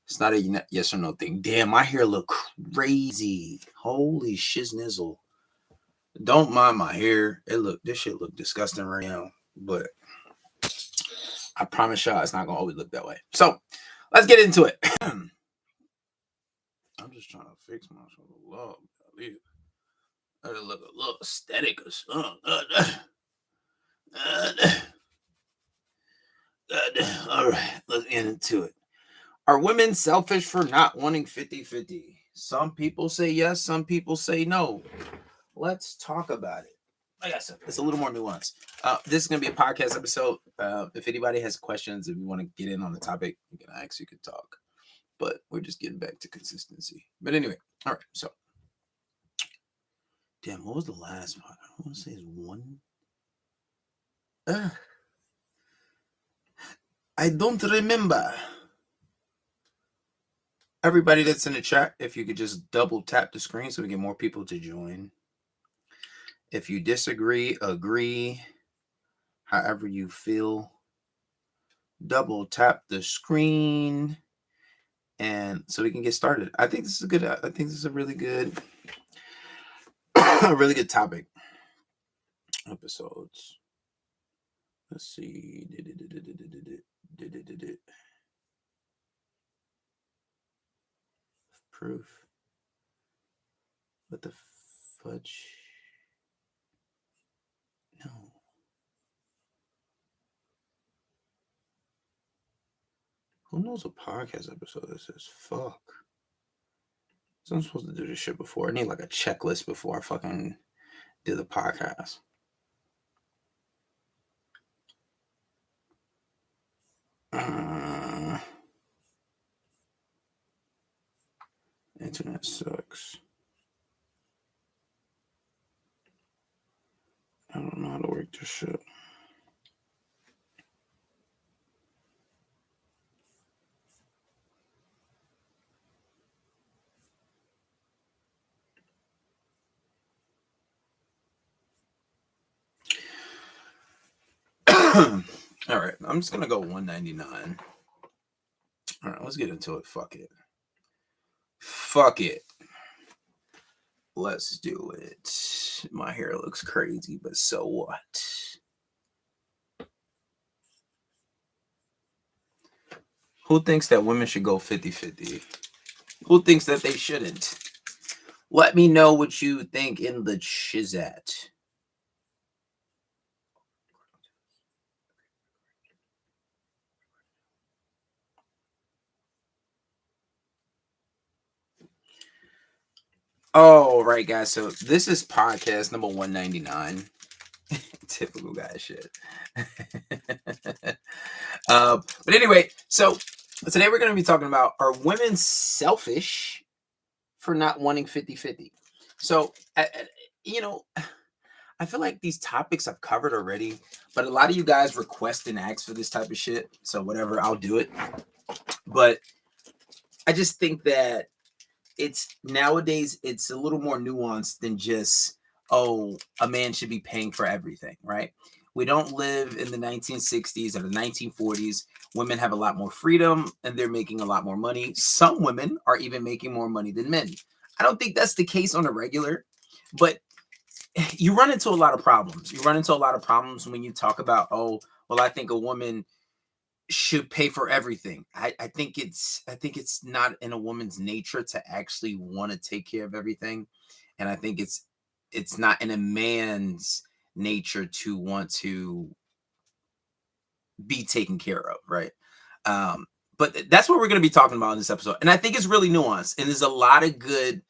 It's not a yes or no thing. Damn, my hair look crazy. Holy shiznizzle. Don't mind my hair. This shit look disgusting right now. But I promise y'all it's not gonna always look that way. So let's get into it. I'm just trying to fix myself a little. Let it look a little aesthetic or something. All right, let's get into it. Are women selfish for not wanting 50-50? Some people say yes, some people say no. Let's talk about it. Like I said, it's a little more nuanced. This is going to be a podcast episode. If anybody has questions, if you want to get in on the topic, you can ask, you can talk. But we're just getting back to consistency. But anyway, all right, so. Damn, what was the last one? I want to say it's one. I don't remember. Everybody that's in the chat, if you could just double tap the screen so we get more people to join. If you disagree, agree, however you feel, double tap the screen, and so we can get started. I think this is good. I think this is a really good, a really good topic. Episodes. Let's see. Proof. What the fudge? No. Who knows a podcast episode this is? Fuck. So I'm supposed to do this shit before. I need like a checklist before I fucking do the podcast. Internet sucks. I don't know how to work this shit. All right, I'm just gonna go 199. All right, let's get into it. Fuck it. Fuck it. Let's do it. My hair looks crazy, but so what? Who thinks that women should go 50-50? Who thinks that they shouldn't? Let me know what you think in the chizat. Oh, right, guys. So this is podcast number 199. Typical guy shit. But anyway, so today we're going to be talking about, are women selfish for not wanting 50-50? So, you know, I feel like these topics I've covered already, but a lot of you guys request and ask for this type of shit. So whatever, I'll do it. But I just think that nowadays it's a little more nuanced than just, oh, a man should be paying for everything, right? We don't live in the 1960s or the 1940s. Women have a lot more freedom and they're making a lot more money. Some women are even making more money than men. I don't think that's the case on a regular, but you run into a lot of problems. You run into a lot of problems when you talk about, oh, well, I think a woman should pay for everything. I think it's not in a woman's nature to actually want to take care of everything. And I think it's not in a man's nature to want to be taken care of, right? But that's what we're going to be talking about in this episode. And I think it's really nuanced. And there's a lot of good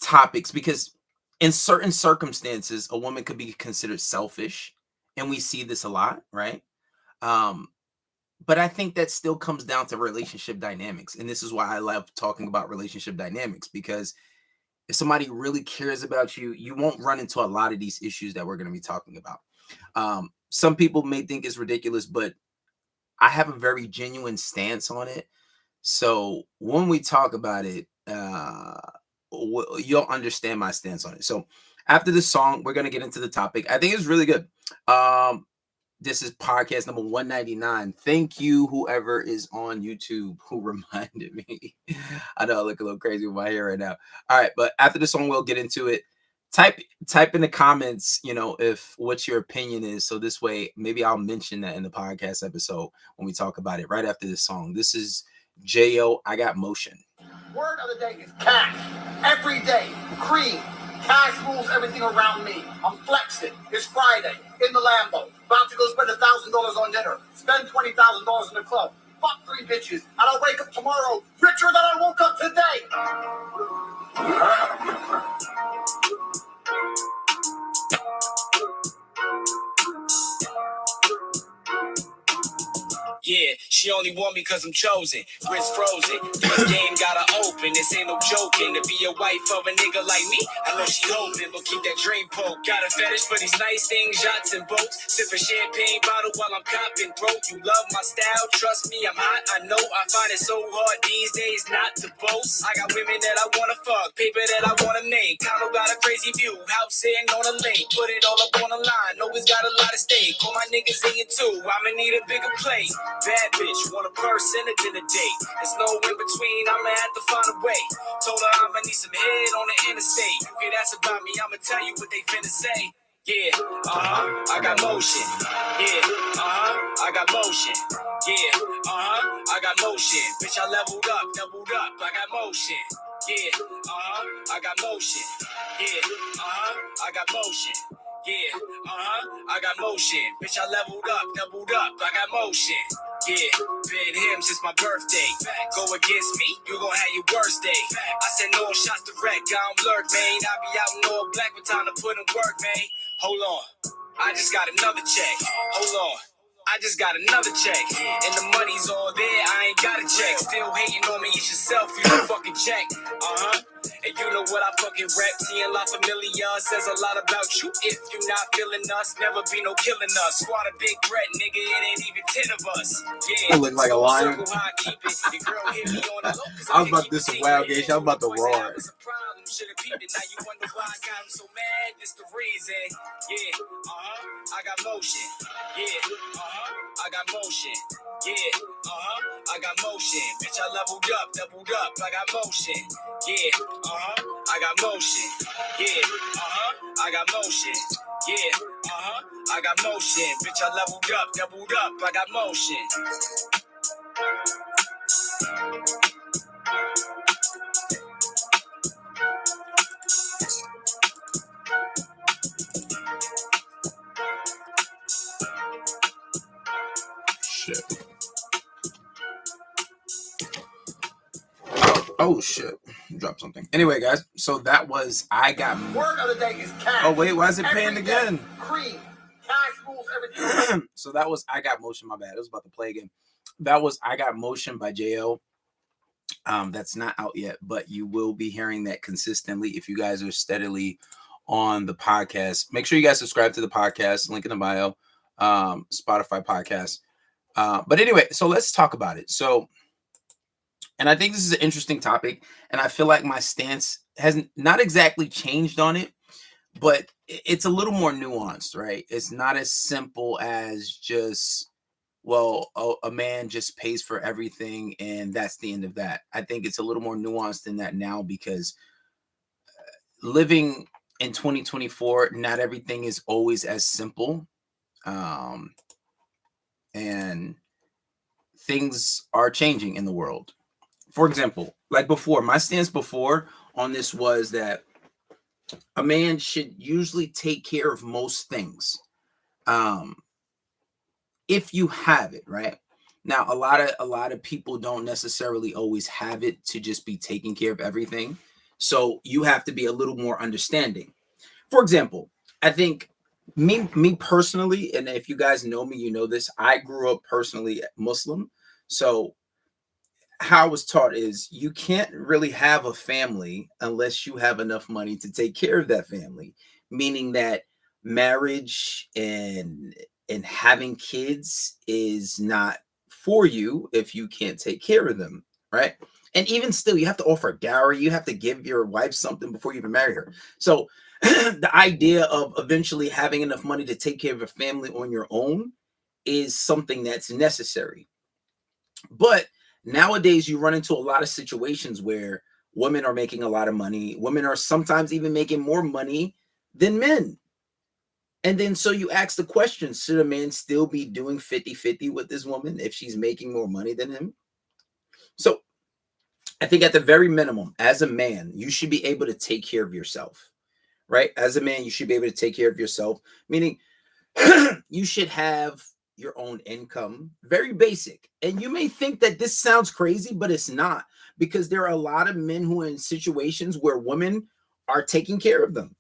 topics because in certain circumstances, a woman could be considered selfish. And we see this a lot, right? But I think that still comes down to relationship dynamics. And this is why I love talking about relationship dynamics, because if somebody really cares about you, you won't run into a lot of these issues that we're going to be talking about. Some people may think it's ridiculous, but I have a very genuine stance on it. So when we talk about it, you'll understand my stance on it. So after this song, we're going to get into the topic. I think it's really good. This is podcast number 199. Thank you, whoever is on YouTube who reminded me. I know I look a little crazy with my hair right now. All right, but after the song, we'll get into it. Type in the comments, if what your opinion is. So this way, maybe I'll mention that in the podcast episode when we talk about it right after this song. This is J.O. I Got Motion. Word of the day is cash. Every day, cream. Cash rules everything around me. I'm flexing. It's Friday. In the Lambo. About to go spend $1,000 on dinner. Spend $20,000 in the club. Fuck 3 bitches. And I'll wake up tomorrow richer than I woke up today. Yeah, she only want me cause I'm chosen. Wrist frozen. This game gotta open. This ain't no joking. To be a wife of a nigga like me, I know she hoping. But keep that dream poke. Got a fetish for these nice things, yachts and boats. Sipping champagne bottle while I'm copping broke. You love my style, trust me, I'm hot. I know I find it so hard these days not to boast. I got women that I wanna fuck, paper that I wanna make. Condo got a crazy view, house sitting on a lake. Put it all up on the line, always got a lot of stake. All my niggas in it too, I'ma need a bigger plate. Bad bitch, want a purse and a dinner date. There's no in between, I'ma have to find a way. Told her I'ma need some head on the interstate. You can ask about me, I'ma tell you what they finna say. Yeah, I got motion. Yeah, I got motion. Yeah, I got motion. Bitch, I leveled up, doubled up. I got motion. Yeah, I got motion. Yeah, I got motion. Yeah, I got motion. Bitch, I leveled up, doubled up. I got motion. Yeah, been him since my birthday. Go against me, you gon' have your worst day. I said no shots to wreck, I don't lurk, man. I be out in all black with time to put in work, man. Hold on, I just got another check. Hold on, I just got another check. And the money's all there, I ain't got a check. Still hating on me, it's yourself, you don't fucking check. And you know what I fucking rap. T and La Familia says a lot about you. If you not feeling us, never be no killing us. Squad a big threat, nigga, it ain't even 10 of us. Yeah, I look like a lion. I keep it. Your girl hit me on the low, I was about to do some wild gauge. I was about to roar. Should've peeped it. Now you wonder why I got him so mad. This the reason. Yeah, I got motion. Yeah, I got motion. Yeah, I got motion. Bitch, I leveled up, doubled up. I got motion. Yeah, I got motion. Yeah, I got motion. Yeah, I got motion. Bitch, I leveled up, doubled up. I got motion. Shit. Oh shit. Dropped something. Anyway, guys, so that was I Got Word of the day is cash. Oh wait, why is it paying Every again? day, cream. Cash rules everything. So that was I Got Motion, my bad. It was about to play again. That was I Got Motion by J.O. That's not out yet, but you will be hearing that consistently if you guys are steadily on the podcast. Make sure you guys subscribe to the podcast, link in the bio, Spotify podcast. But anyway, so let's talk about it. So, and I think this is an interesting topic, and I feel like my stance hasn't not exactly changed on it, but it's a little more nuanced, right? It's not as simple as just, well, a man just pays for everything and that's the end of that. I think it's a little more nuanced than that now, because living in 2024, not everything is always as simple. And things are changing in the world. For example, like before, my stance before on this was that a man should usually take care of most things. If you have it, right? Now, a lot of people don't necessarily always have it to just be taking care of everything. So you have to be a little more understanding. For example, I think me personally, and if you guys know me, you know this, I grew up personally Muslim. So how I was taught is you can't really have a family unless you have enough money to take care of that family, meaning that marriage and having kids is not for you if you can't take care of them, right? And even still, you have to offer a dowry. You have to give your wife something before you even marry her. So the idea of eventually having enough money to take care of a family on your own is something that's necessary. But nowadays, you run into a lot of situations where women are making a lot of money. Women are sometimes even making more money than men. And then so you ask the question, should a man still be doing 50-50 with this woman if she's making more money than him? So I think at the very minimum, as a man, you should be able to take care of yourself, right? As a man, you should be able to take care of yourself, meaning you should have your own income, very basic. And you may think that this sounds crazy, but it's not, because there are a lot of men who are in situations where women are taking care of them,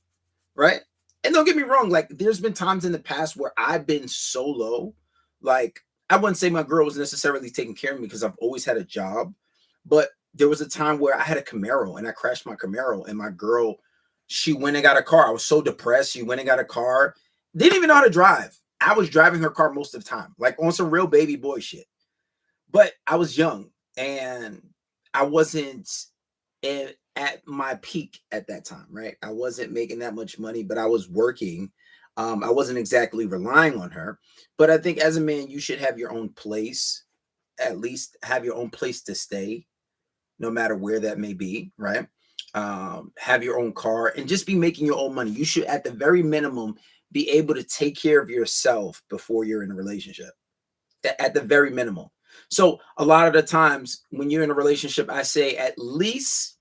right? And don't get me wrong, like there's been times in the past where I've been so low, like I wouldn't say my girl was necessarily taking care of me because I've always had a job, but there was a time where I had a Camaro and I crashed my Camaro, and my girl, she went and got a car. I was so depressed. She went and got a car. Didn't even know how to drive. I was driving her car most of the time, like on some real baby boy shit. But I was young and I wasn't at my peak at that time, right? I wasn't making that much money, but I was working. I wasn't exactly relying on her. But I think as a man, you should have your own place, at least have your own place to stay, no matter where that may be, right? Have your own car and just be making your own money. You should, at the very minimum, be able to take care of yourself before you're in a relationship, at the very minimum. So a lot of the times when you're in a relationship, I say at least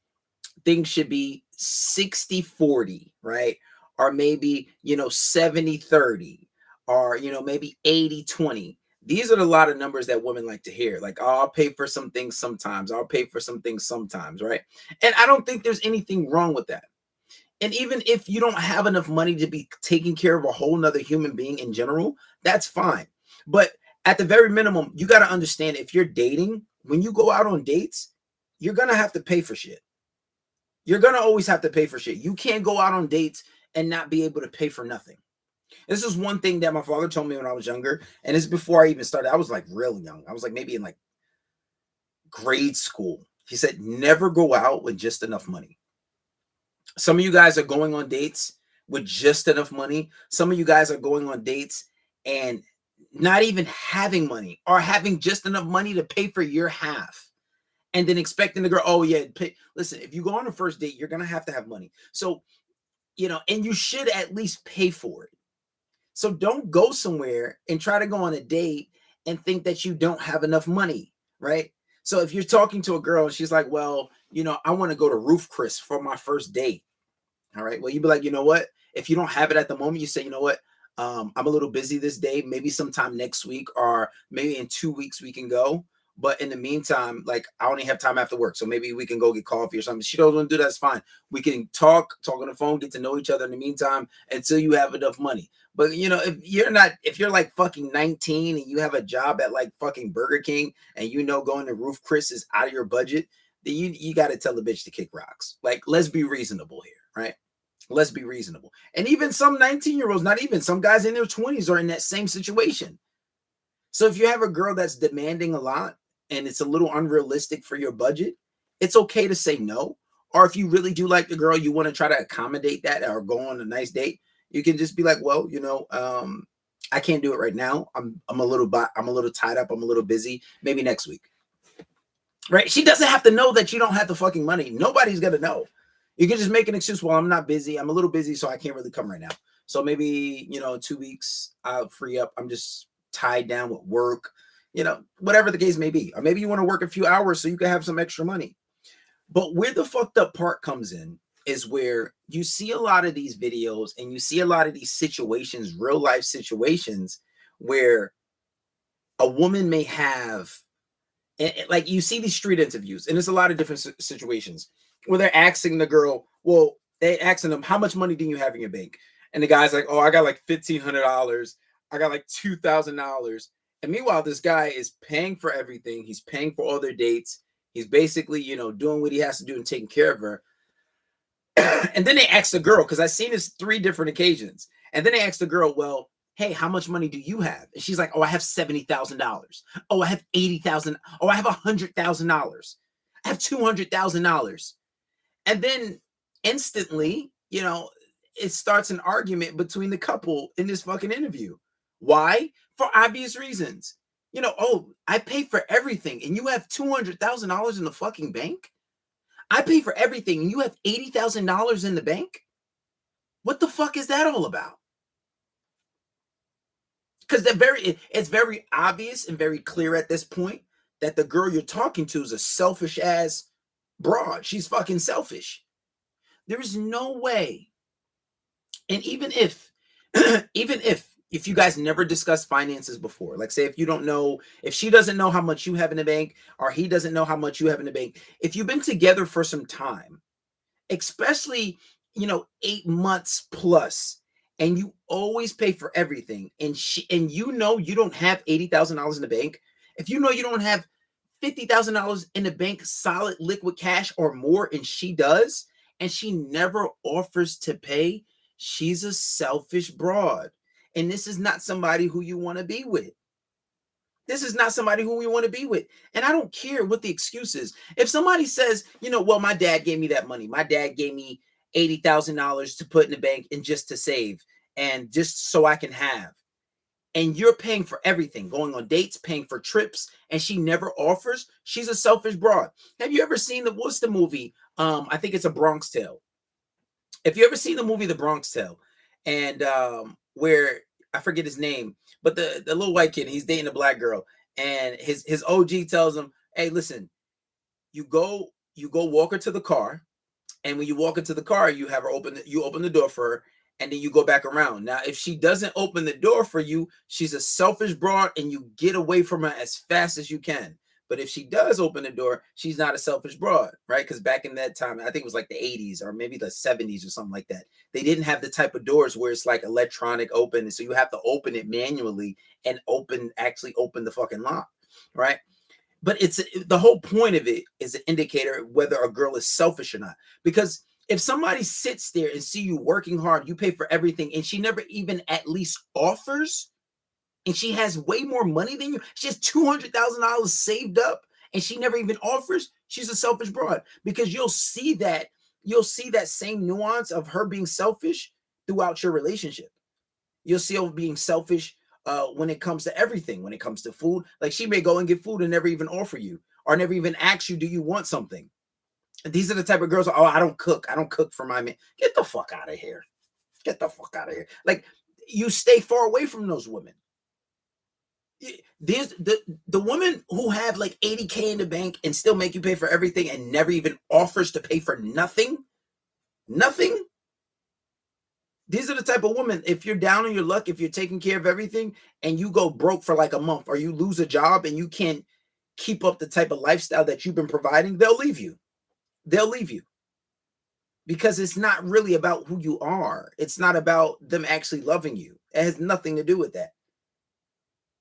things should be 60-40, right? Or maybe, 70-30, or, maybe 80-20. These are a lot of numbers that women like to hear. Like, oh, I'll pay for some things sometimes. I'll pay for some things sometimes, right? And I don't think there's anything wrong with that. And even if you don't have enough money to be taking care of a whole nother human being in general, that's fine. But at the very minimum, you got to understand, if you're dating, when you go out on dates, you're going to have to pay for shit. You're going to always have to pay for shit. You can't go out on dates and not be able to pay for nothing. This is one thing that my father told me when I was younger. And it's before I even started. I was like real young. I was like maybe in like grade school. He said, never go out with just enough money. Some of you guys are going on dates with just enough money. Some of you guys are going on dates and not even having money, or having just enough money to pay for your half. And then expecting the girl, oh yeah, pay. Listen, if you go on a first date, you're going to have money. So, and you should at least pay for it. So don't go somewhere and try to go on a date and think that you don't have enough money, right? So if you're talking to a girl and she's like, well, I want to go to Roof Chris for my first date. All right. Well, you'd be like, you know what? If you don't have it at the moment, you say, you know what? I'm a little busy this day. Maybe sometime next week, or maybe in 2 weeks we can go. But in the meantime, like I only have time after work. So maybe we can go get coffee or something. She doesn't want to do that. It's fine. We can talk on the phone, get to know each other in the meantime until you have enough money. But if you're like fucking 19 and you have a job at like fucking Burger King and going to Roof Chris is out of your budget, then you got to tell the bitch to kick rocks. Like, let's be reasonable here, right? Let's be reasonable. And even some 19-year-olds, not even, some guys in their 20s are in that same situation. So if you have a girl that's demanding a lot and it's a little unrealistic for your budget, it's okay to say no. Or if you really do like the girl, you want to try to accommodate that or go on a nice date, you can just be like, well, I can't do it right now. I'm a little tied up. I'm a little busy. Maybe next week. Right? She doesn't have to know that you don't have the fucking money. Nobody's going to know. You can just make an excuse. Well, I'm not busy. I'm a little busy, so I can't really come right now. So maybe, in 2 weeks, I'll free up. I'm just tied down with work, whatever the case may be. Or maybe you want to work a few hours so you can have some extra money. But where the fucked up part comes in is where you see a lot of these videos and you see a lot of these situations, real life situations, where a woman may have, like you see these street interviews, and there's a lot of different situations where they're asking the girl, well, they asking them, how much money do you have in your bank? And the guy's like, oh, I got like $1,500. I got like $2,000. And meanwhile, this guy is paying for everything. He's paying for all their dates. He's basically, doing what he has to do and taking care of her. And then they ask the girl, because I've seen this 3 different occasions. And then they ask the girl, well, hey, how much money do you have? And she's like, oh, I have $70,000. Oh, I have $80,000. Oh, I have $100,000. I have $200,000. And then instantly, it starts an argument between the couple in this fucking interview. Why? for obvious reasons. You know, oh, I pay for everything and you have $200,000 in the fucking bank. I pay for everything and you have $80,000 in the bank. What the fuck is that all about? Because it's very obvious and very clear at this point that the girl you're talking to is a selfish ass broad. She's fucking selfish. There is no way. And even if you guys never discussed finances before, like say if you don't know, if she doesn't know how much you have in the bank or he doesn't know how much you have in the bank, if you've been together for some time, especially 8 months plus, and you always pay for everything, and you don't have $80,000 in the bank, if you know you don't have $50,000 in the bank, solid liquid cash or more, and she does, and she never offers to pay, she's a selfish broad. And this is not somebody who you want to be with. This is not somebody who we want to be with. And I don't care what the excuse is. If somebody says, well, my dad gave me that money. My dad gave me $80,000 to put in the bank and just to save and just so I can have. And you're paying for everything, going on dates, paying for trips, and she never offers, she's a selfish broad. Have you ever seen what's the movie? I think it's A Bronx Tale. If you ever seen the movie The Bronx Tale, and where I forget his name, but the little white kid, he's dating a black girl, and his OG tells him, "Hey, listen, you go walk her to the car, and when you walk into the car, you have her open the door for her, and then you go back around. Now, if she doesn't open the door for you, she's a selfish broad, and you get away from her as fast as you can. But if she does open the door, she's not a selfish broad, right? Because back in that time, I think it was like the 80s or maybe the 70s or something like that. They didn't have the type of doors where it's like electronic open. So you have to open it manually and actually open the fucking lock, right? But the whole point of it is an indicator whether a girl is selfish or not. Because if somebody sits there and see you working hard, you pay for everything, and she never even at least offers, and she has way more money than you, she has $200,000 saved up, and she never even offers, she's a selfish broad. Because you'll see that same nuance of her being selfish throughout your relationship. You'll see her being selfish when it comes to everything. When it comes to food, like she may go and get food and never even offer you, or never even ask you, do you want something? And these are the type of girls, oh, I don't cook for my man. Get the fuck out of here. Get the fuck out of here. Like, you stay far away from those women. There's the women who have like 80K in the bank and still make you pay for everything and never even offers to pay for nothing. These are the type of women, if you're down on your luck, if you're taking care of everything and you go broke for like a month, or you lose a job and you can't keep up the type of lifestyle that you've been providing, they'll leave you. Because it's not really about who you are. It's not about them actually loving you. It has nothing to do with that.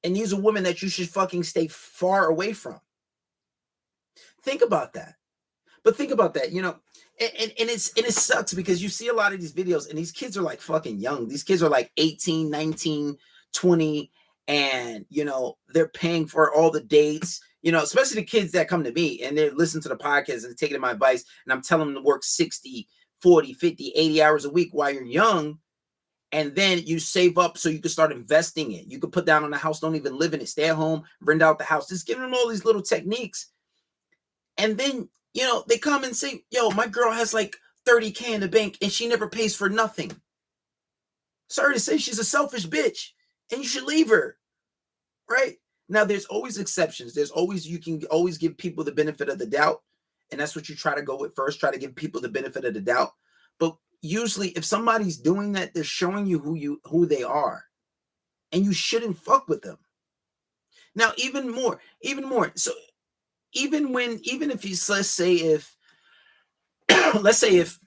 And these are women that you should fucking stay far away from. Think about that. But think about that, and it sucks because you see a lot of these videos and these kids are like fucking young. These kids are like 18, 19, 20, and they're paying for all the dates, especially the kids that come to me and they listen to the podcast and taking my advice, and I'm telling them to work 60, 40, 50, 80 hours a week while you're young. And then you save up so you can start investing it. You can put down on the house, don't even live in it, stay at home, rent out the house, just giving them all these little techniques. And then, they come and say, yo, my girl has like 30K in the bank and she never pays for nothing. Sorry to say, she's a selfish bitch and you should leave her, right? Now, there's always exceptions. You can always give people the benefit of the doubt. And that's what you try to go with first. Try to give people the benefit of the doubt. But usually if somebody's doing that, they're showing you who they are, and you shouldn't fuck with them. Now, even more. So even if you, let's say if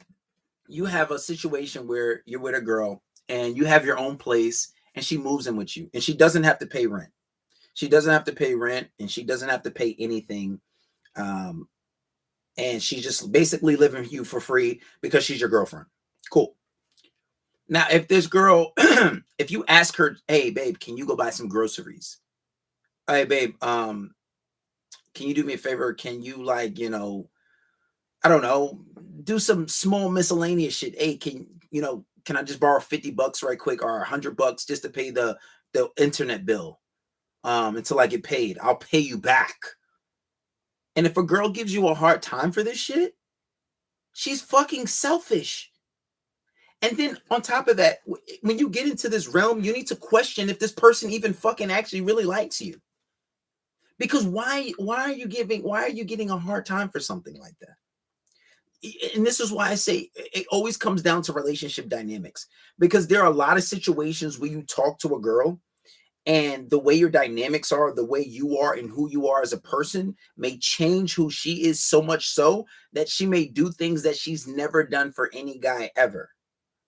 you have a situation where you're with a girl and you have your own place and she moves in with you and she doesn't have to pay rent. She doesn't have to pay rent and she doesn't have to pay anything. And she's just basically living with you for free because she's your girlfriend. Cool. Now, if this girl, if you ask her, hey, babe, can you go buy some groceries? Hey, babe, can you do me a favor? Can you I don't know, do some small miscellaneous shit? Hey, can I just borrow $50 right quick or $100 just to pay the the internet bill until I get paid. I'll pay you back. And if a girl gives you a hard time for this shit, she's fucking selfish. And then on top of that, when you get into this realm, you need to question if this person even fucking actually really likes you. Because why are you getting a hard time for something like that? And this is why I say it always comes down to relationship dynamics, because there are a lot of situations where you talk to a girl and the way your dynamics are, the way you are and who you are as a person may change who she is, so much so that she may do things that she's never done for any guy ever,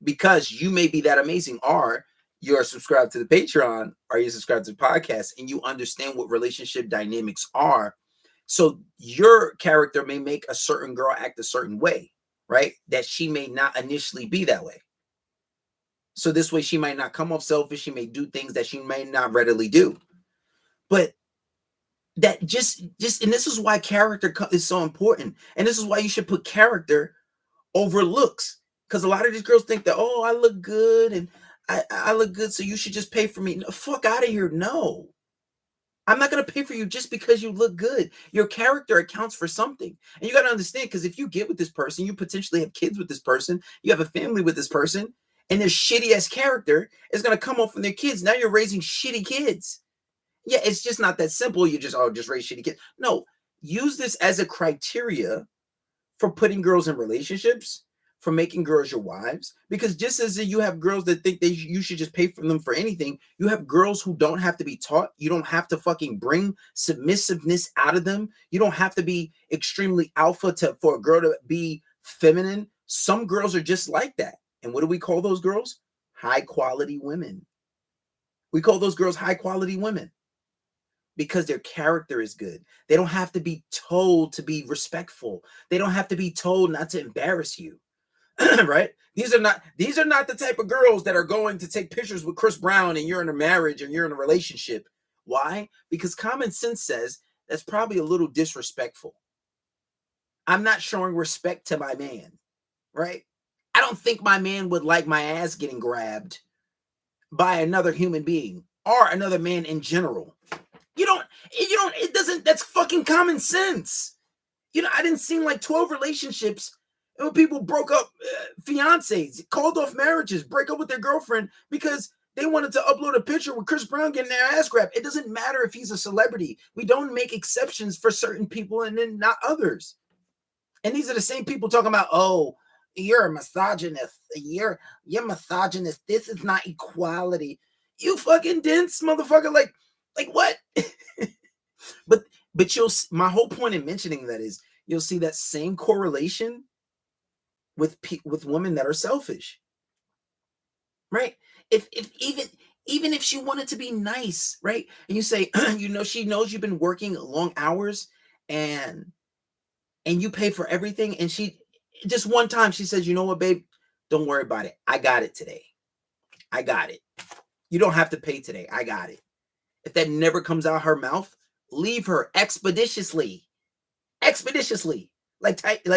because you may be that amazing, or you're subscribed to the Patreon, or you're subscribed to the podcast, and you understand what relationship dynamics are. So your character may make a certain girl act a certain way, right? That she may not initially be that way. So this way she might not come off selfish. She may do things that she may not readily do. But that just and this is why character is so important. And this is why you should put character over looks. Because a lot of these girls think that, oh, I look good and I look good, so you should just pay for me. No, fuck out of here. No. I'm not going to pay for you just because you look good. Your character accounts for something. And you got to understand, because if you get with this person, you potentially have kids with this person, you have a family with this person, and their shitty ass character is going to come off from their kids. Now you're raising shitty kids. Yeah, it's just not that simple. You just raise shitty kids. No, use this as a criteria for putting girls in relationships, for making girls your wives. Because just as you have girls that think you should just pay for them for anything, you have girls who don't have to be taught. You don't have to fucking bring submissiveness out of them. You don't have to be extremely alpha for a girl to be feminine. Some girls are just like that. And what do we call those girls? High quality women. We call those girls high quality women because their character is good. They don't have to be told to be respectful. They don't have to be told not to embarrass you. Right? These are not the type of girls that are going to take pictures with Chris Brown and you're in a marriage and you're in a relationship. Why? Because common sense says that's probably a little disrespectful. I'm not showing respect to my man, right? I don't think my man would like my ass getting grabbed by another human being or another man in general. That's fucking common sense. I didn't see like 12 relationships when people broke up, fiancés, called off marriages, break up with their girlfriend because they wanted to upload a picture with Chris Brown getting their ass grabbed. It doesn't matter if he's a celebrity. We don't make exceptions for certain people and then not others. And these are the same people talking about, oh, you're a misogynist. You're misogynist. This is not equality. You fucking dense motherfucker. Like what? But my whole point in mentioning that is you'll see that same correlation with women that are selfish, right? If even if she wanted to be nice, right? And you say, she knows you've been working long hours and you pay for everything. And she just one time she says, you know what, babe, don't worry about it. I got it today. I got it. You don't have to pay today. I got it. If that never comes out her mouth, leave her expeditiously. Like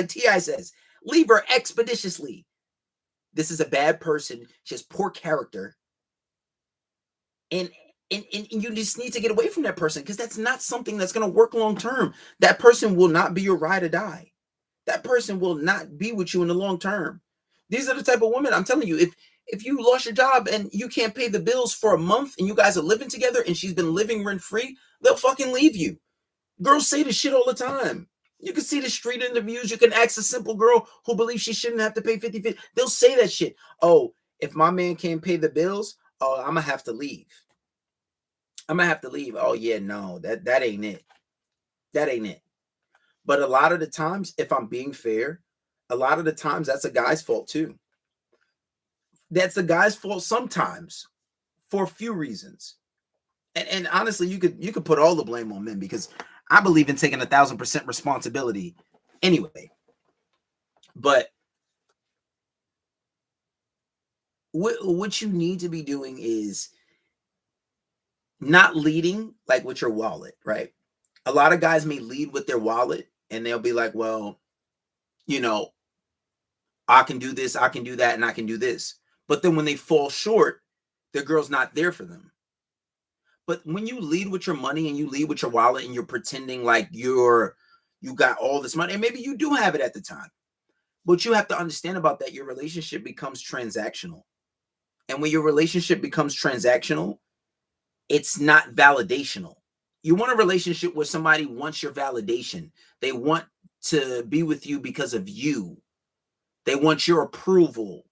T.I. says, leave her expeditiously. This is a bad person. She has poor character. And you just need to get away from that person because that's not something that's going to work long term. That person will not be your ride or die. That person will not be with you in the long term. These are the type of women, I'm telling you, if you lost your job and you can't pay the bills for a month and you guys are living together and she's been living rent free, they'll fucking leave you. Girls say this shit all the time. You can see the street interviews. You can ask a simple girl who believes she shouldn't have to pay 50-50. They'll say that shit. Oh, if my man can't pay the bills, oh, I'm going to have to leave. Oh, yeah, no, that ain't it. That ain't it. But a lot of the times, if I'm being fair, a lot of the times that's a guy's fault too. That's a guy's fault sometimes for a few reasons. And honestly, you could put all the blame on men because I believe in taking 1,000% responsibility anyway. But what you need to be doing is not leading like with your wallet, right? A lot of guys may lead with their wallet and they'll be like, well, I can do this, I can do that, and I can do this. But then when they fall short, their girl's not there for them. But when you lead with your money and you lead with your wallet and you're pretending like you got all this money, and maybe you do have it at the time, but you have to understand about that, your relationship becomes transactional. And when your relationship becomes transactional, it's not validational. You want a relationship where somebody wants your validation. They want to be with you because of you. They want your approval.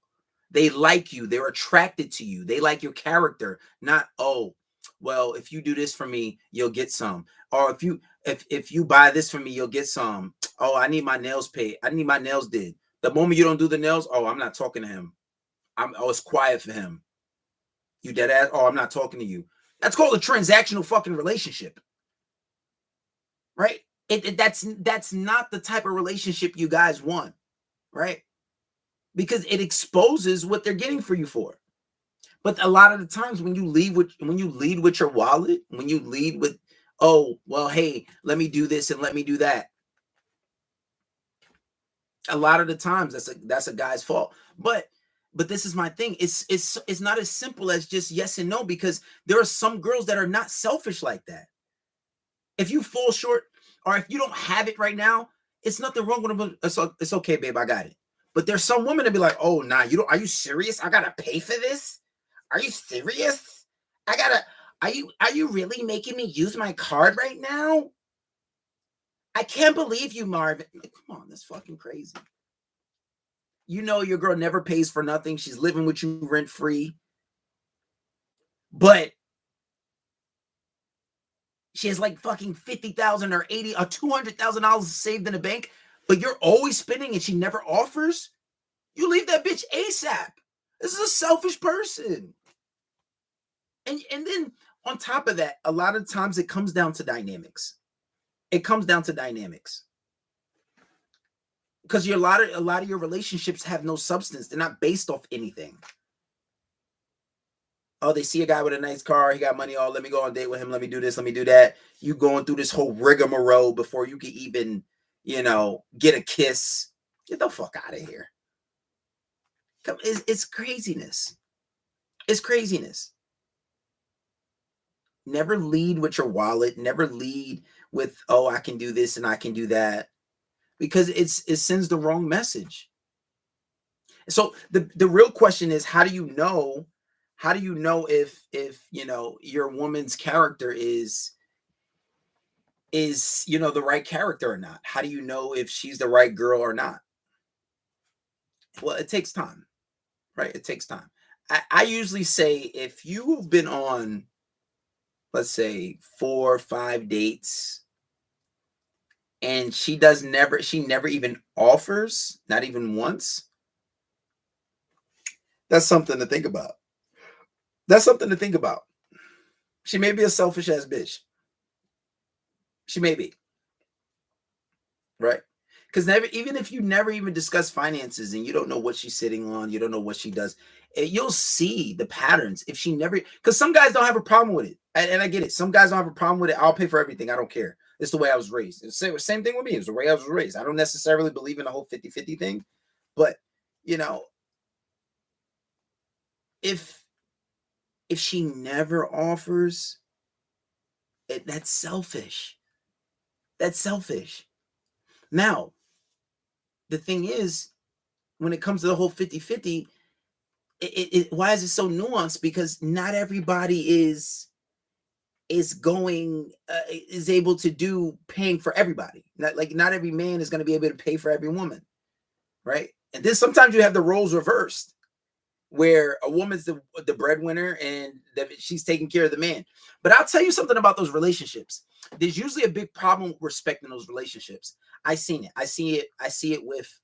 They like you. They're attracted to you. They like your character. Not, oh, well, if you do this for me, you'll get some. Or if you buy this for me, you'll get some. Oh, I need my nails paid. I need my nails did. The moment you don't do the nails, oh, I'm not talking to him. It's quiet for him. You dead ass. Oh, I'm not talking to you. That's called a transactional fucking relationship, right? That's not the type of relationship you guys want, right? Because it exposes what they're getting for you for. But a lot of the times when you lead with your wallet, when you lead with, oh, well, hey, let me do this and let me do that. A lot of the times that's a guy's fault. But this is my thing. It's not as simple as just yes and no, because there are some girls that are not selfish like that. If you fall short or if you don't have it right now, it's nothing wrong with them. It's okay, babe, I got it. But there's some women that be like, oh, nah, are you serious? I gotta pay for this? Are you serious? Are you really making me use my card right now? I can't believe you, Marvin. Come on, that's fucking crazy. You know your girl never pays for nothing. She's living with you rent free. But she has like fucking $50,000 or $80,000 or $200,000 saved in the bank, but you're always spending and she never offers. You leave that bitch ASAP. This is a selfish person. And then on top of that, a lot of times it comes down to dynamics. Because a lot of your relationships have no substance. They're not based off anything. Oh, they see a guy with a nice car. He got money. Oh, let me go on a date with him. Let me do this. Let me do that. You going through this whole rigmarole before you can even, get a kiss. Get the fuck out of here. It's craziness. It's craziness. Never lead with your wallet. Never lead with, oh, I can do this and I can do that. Because it sends the wrong message. So the real question is, how do you know if your woman's character is the right character or not? How do you know if she's the right girl or not? Well, it takes time, right? It takes time. I usually say if you've been on, let's say 4 or 5 dates, and she never even offers, not even once, that's something to think about. She may be a selfish ass bitch. She may be. Right? Because even if you never even discuss finances and you don't know what she's sitting on, you don't know what she does, you'll see the patterns. If she never, because some guys don't have a problem with it. And I get it. Some guys don't have a problem with it. I'll pay for everything. I don't care. It's the way I was raised. It's the same thing with me. It's the way I was raised. I don't necessarily believe in the whole 50-50 thing. But, if she never offers, that's selfish. That's selfish. Now, the thing is, when it comes to the whole 50-50, why is it so nuanced? Because not everybody is able to do paying for everybody. Not every man is going to be able to pay for every woman, right? And then sometimes you have the roles reversed, where a woman's the breadwinner and she's taking care of the man. But I'll tell you something about those relationships. There's usually a big problem with respect in those relationships. I see it with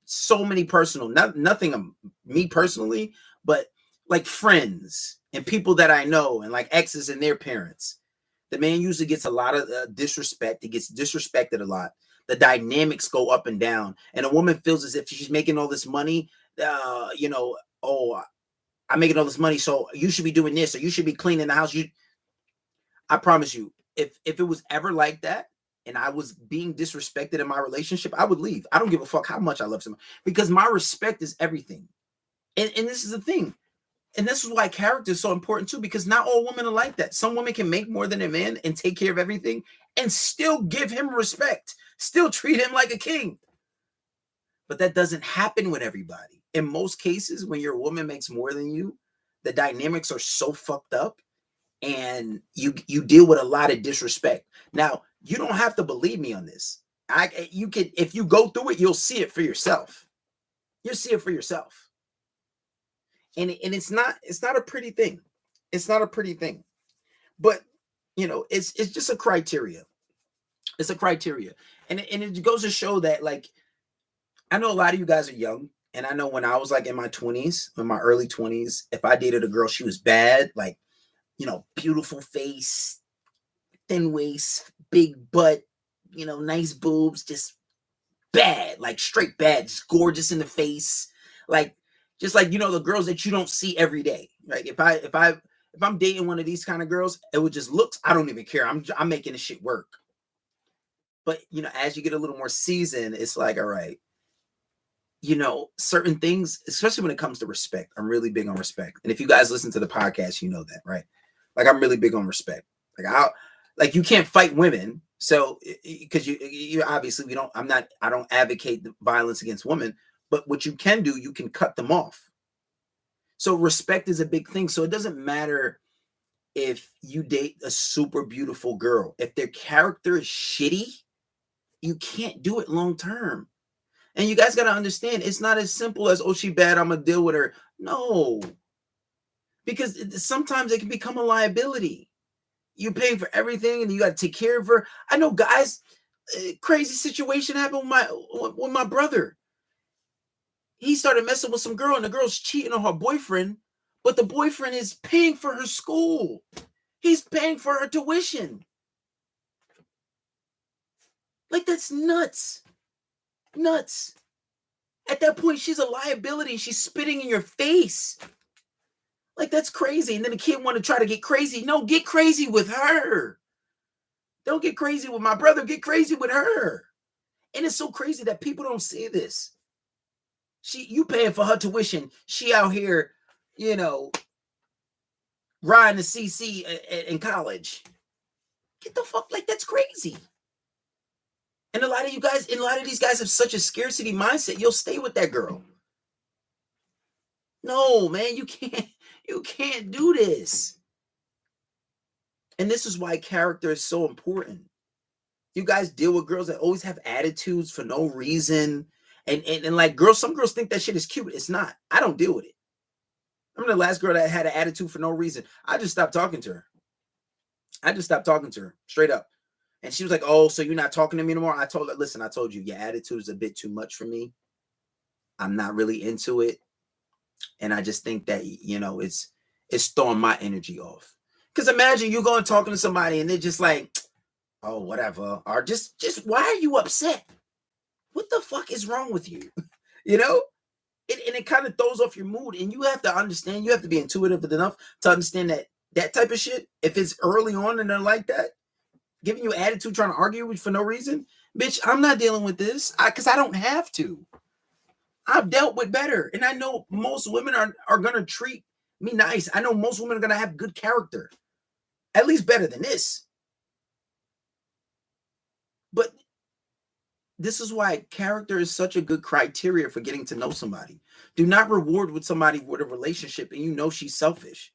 so many personal, nothing of me personally, but like friends and people that I know, and like exes and their parents. The man usually gets a lot of disrespect. He gets disrespected a lot. The dynamics go up and down, and a woman feels as if she's making all this money. Oh, I'm making all this money, so you should be doing this, or you should be cleaning the house. I promise you, if it was ever like that, and I was being disrespected in my relationship, I would leave. I don't give a fuck how much I love someone, because my respect is everything. And this is the thing. And this is why character is so important too, because not all women are like that. Some women can make more than a man and take care of everything and still give him respect, still treat him like a king. But that doesn't happen with everybody. In most cases, when your woman makes more than you, the dynamics are so fucked up and you deal with a lot of disrespect. Now, you don't have to believe me on this. You can, if you go through it, you'll see it for yourself. You'll see it for yourself. And it's not a pretty thing. It's not a pretty thing. But it's just a criteria. It's a criteria. And it goes to show that, like, I know a lot of you guys are young, and I know when I was like in my 20s, in my early 20s, if I dated a girl, she was bad, like, beautiful face, thin waist, big butt, nice boobs, just bad, like straight bad, just gorgeous in the face, like just like the girls that you don't see every day. Like if I'm dating one of these kind of girls, it would just looks. I don't even care. I'm making this shit work. But as you get a little more seasoned, it's like, all right, certain things, especially when it comes to respect. I'm really big on respect. And if you guys listen to the podcast, you know that, right? Like I'm really big on respect. Like you can't fight women. So because you obviously I don't advocate the violence against women, but what you can do, you can cut them off. So respect is a big thing. So it doesn't matter if you date a super beautiful girl. If their character is shitty, you can't do it long term. And you guys got to understand, it's not as simple as, oh, she bad, I'm going to deal with her. No. Because sometimes it can become a liability. You're paying for everything and you got to take care of her. I know guys, crazy situation happened with my brother. He started messing with some girl and the girl's cheating on her boyfriend, but the boyfriend is paying for her school. He's paying for her tuition. Like, that's nuts. Nuts. At that point, she's a liability. She's spitting in your face. Like, that's crazy. And then the kid want to try to get crazy. No, get crazy with her. Don't get crazy with my brother. Get crazy with her. And it's so crazy that people don't see this. You paying for her tuition. She out here, riding the CC in college. Get the fuck, like, that's crazy. And a lot of these guys have such a scarcity mindset. You'll stay with that girl. No, man, you can't do this. And this is why character is so important. You guys deal with girls that always have attitudes for no reason. And like some girls think that shit is cute. It's not. I don't deal with it. I remember the last girl that had an attitude for no reason. I just stopped talking to her. Straight up. And she was like, oh, so you're not talking to me anymore? I told her, listen, I told you, your attitude is a bit too much for me. I'm not really into it. And I just think that, it's throwing my energy off. Because imagine you going talking to somebody and they're just like, oh, whatever. Or just why are you upset? What the fuck is wrong with you? It kind of throws off your mood. And you have to understand, you have to be intuitive enough to understand that type of shit, if it's early on and they're like that, giving you attitude, trying to argue with for no reason, bitch, I'm not dealing with this because I don't have to. I've dealt with better. And I know most women are going to treat me nice. I know most women are going to have good character, at least better than this. But this is why character is such a good criteria for getting to know somebody. Do not reward with somebody with a relationship and she's selfish.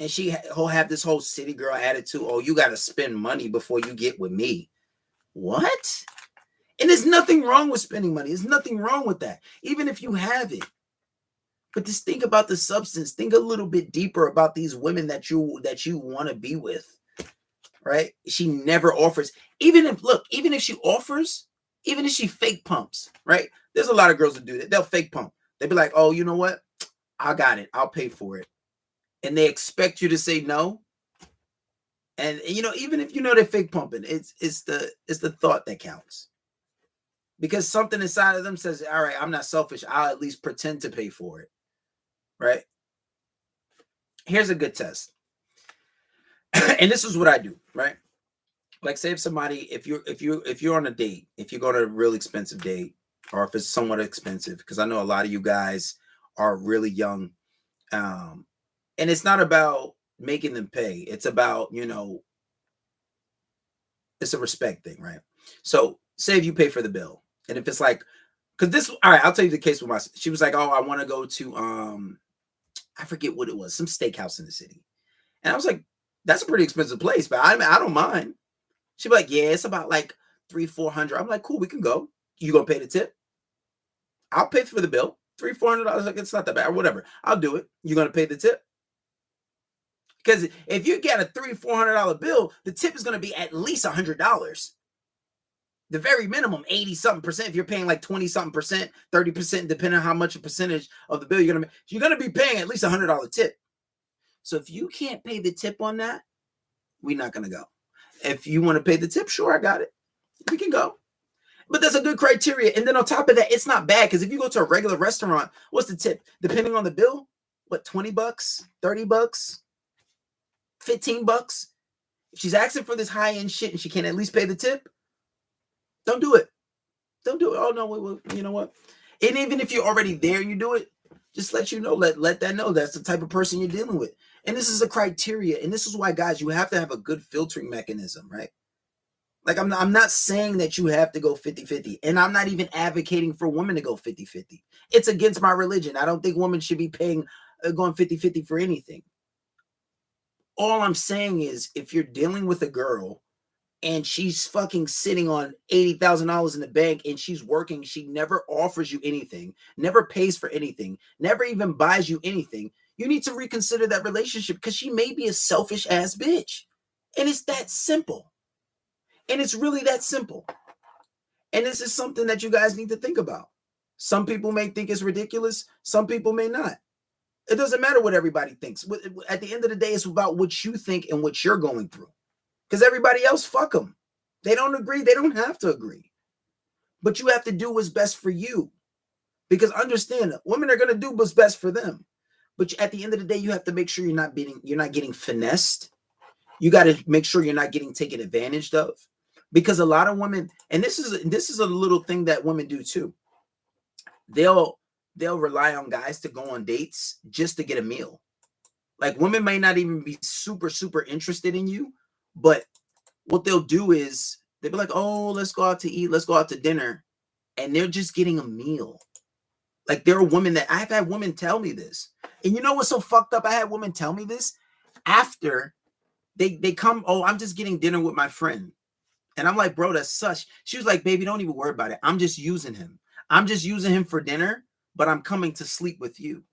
And she'll have this whole city girl attitude. Oh, you got to spend money before you get with me. What? And there's nothing wrong with spending money. There's nothing wrong with that, even if you have it. But just think about the substance. Think a little bit deeper about these women that you want to be with, right? She never offers. Even if she offers, even if she fake pumps, right? There's a lot of girls that do that. They'll fake pump. They'll be like, oh, you know what? I got it. I'll pay for it. And they expect you to say no. And even if they're fake pumping, it's the thought that counts. Because something inside of them says, all right, I'm not selfish. I'll at least pretend to pay for it. Right? Here's a good test. And this is what I do, right? Like, say if you're on a date, if you go to a really expensive date, or if it's somewhat expensive, because I know a lot of you guys are really young And it's not about making them pay. It's about, it's a respect thing, right? So say if you pay for the bill, and if it's like, because this, all right, I'll tell you the case with my, she was like, oh, I want to go to, I forget what it was, some steakhouse in the city. And I was like, that's a pretty expensive place, but I don't mind. She'd be like, yeah, it's about like $300-400. I'm like, cool, we can go. You gonna pay the tip? I'll pay for the bill. $300-400, like, it's not that bad, or whatever. I'll do it. You gonna pay the tip? Because if you get a $300-400 bill, the tip is gonna be at least $100. The very minimum, 80-something%. If you're paying like 20-something%, 30%, depending on how much a percentage of the bill you're gonna be paying at least $100 tip. So if you can't pay the tip on that, we're not gonna go. If you want to pay the tip, sure, I got it. We can go. But that's a good criteria. And then on top of that, it's not bad, because if you go to a regular restaurant, what's the tip? Depending on the bill, what, $20, $30, $15? If she's asking for this high-end shit and she can't at least pay the tip, don't do it. Don't do it. Oh, no, you know what? And even if you're already there and you do it, just let that know that's the type of person you're dealing with. And this is a criteria. And this is why, guys, you have to have a good filtering mechanism, right? Like, I'm not saying that you have to go 50-50. And I'm not even advocating for women to go 50-50. It's against my religion. I don't think women should be going 50-50 for anything. All I'm saying is, if you're dealing with a girl and she's fucking sitting on $80,000 in the bank and she's working, she never offers you anything, never pays for anything, never even buys you anything, you need to reconsider that relationship, because she may be a selfish ass bitch. And it's that simple. And it's really that simple. And this is something that you guys need to think about. Some people may think it's ridiculous. Some people may not. It doesn't matter what everybody thinks. At the end of the day, it's about what you think and what you're going through. Because everybody else, fuck them. They don't agree. They don't have to agree. But you have to do what's best for you. Because understand, women are going to do what's best for them. But at the end of the day, you have to make sure you're not getting finessed. You got to make sure you're not getting taken advantage of. Because a lot of women, and this is a little thing that women do too. They'll rely on guys to go on dates just to get a meal. Like, women may not even be super, super interested in you, but what they'll do is they'll be like, oh, let's go out to eat. Let's go out to dinner. And they're just getting a meal. Like, there are women that I've had women tell me this. And you know what's so fucked up? I had women tell me this after they come, oh, I'm just getting dinner with my friend. And I'm like, bro, that's such. She was like, baby, don't even worry about it. I'm just using him. I'm just using him for dinner, but I'm coming to sleep with you.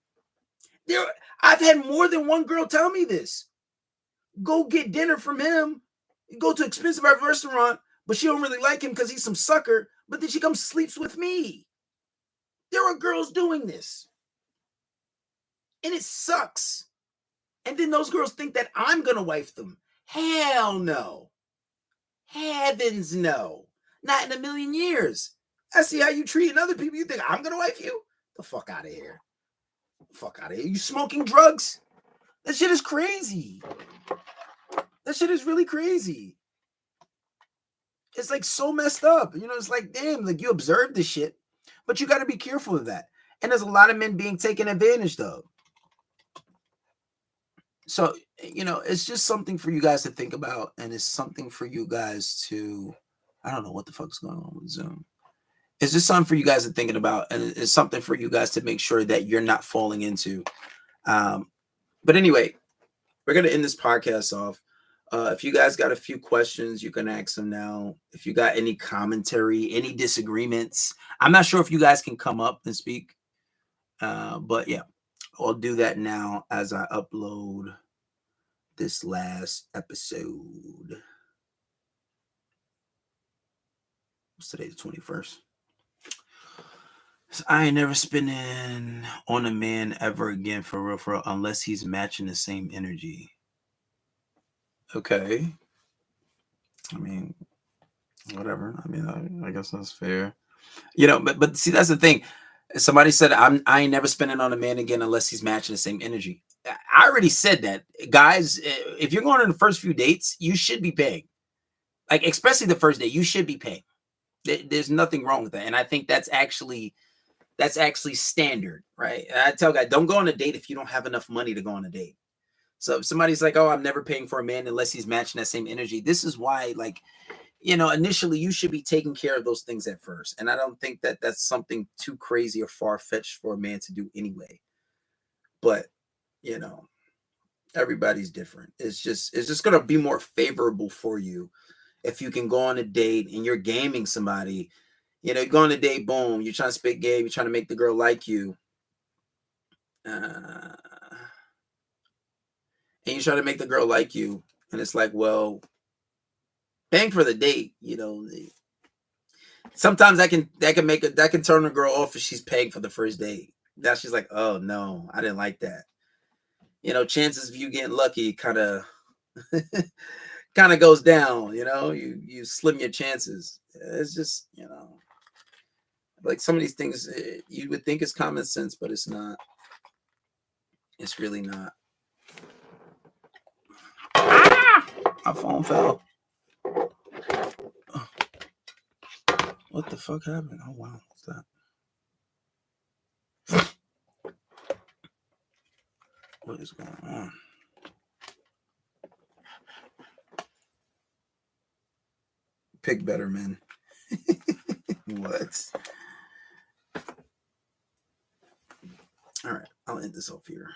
I've had more than one girl tell me this. Go get dinner from him. Go to an expensive restaurant, but she don't really like him because he's some sucker. But then she comes sleeps with me. There are girls doing this. And it sucks. And then those girls think that I'm going to wife them. Hell no. Heavens no. Not in a million years. I see how you treating other people. You think I'm going to wife you? The fuck out of here. Fuck out of here. You smoking drugs? That shit is crazy. That shit is really crazy. It's like so messed up. It's like, damn, like, you observe this shit, but you got to be careful of that. And there's a lot of men being taken advantage of. So, it's just something for you guys to think about. And it's something for you guys to, I don't know what the fuck is going on with Zoom. It's just something for you guys to thinking about. And it's something for you guys to make sure that you're not falling into. But anyway, we're going to end this podcast off. If you guys got a few questions, you can ask them now. If you got any commentary, any disagreements, I'm not sure if you guys can come up and speak. But yeah, I'll do that now as I upload this last episode. What's today, the 21st? So I ain't never spending on a man ever again, for real, unless he's matching the same energy. Okay. I mean, whatever. I mean, I guess that's fair. But see, that's the thing. Somebody said, I ain't never spending on a man again unless he's matching the same energy. I already said that. Guys, if you're going on the first few dates, you should be paying. Like, especially the first date, you should be paying. There's nothing wrong with that. And I think that's that's actually standard, right? And I tell guys, don't go on a date if you don't have enough money to go on a date. So if somebody's like, oh, I'm never paying for a man unless he's matching that same energy. This is why, like, initially you should be taking care of those things at first. And I don't think that that's something too crazy or far-fetched for a man to do anyway. But, everybody's different. It's just going to be more favorable for you if you can go on a date and you're gaming somebody. You go on a date, boom, you're trying to spit game, you're trying to make the girl like you. And you try to make the girl like you. And it's like, well, paying for the date, sometimes that can turn a girl off if she's paying for the first date. Now she's like, oh no, I didn't like that. Chances of you getting lucky kind of goes down. You slim your chances. It's just like some of these things you would think is common sense, but it's not. It's really not. My phone fell. What the fuck happened? Oh wow, what's that? What is going on? Pick better, men. What? All right, I'll end this off here.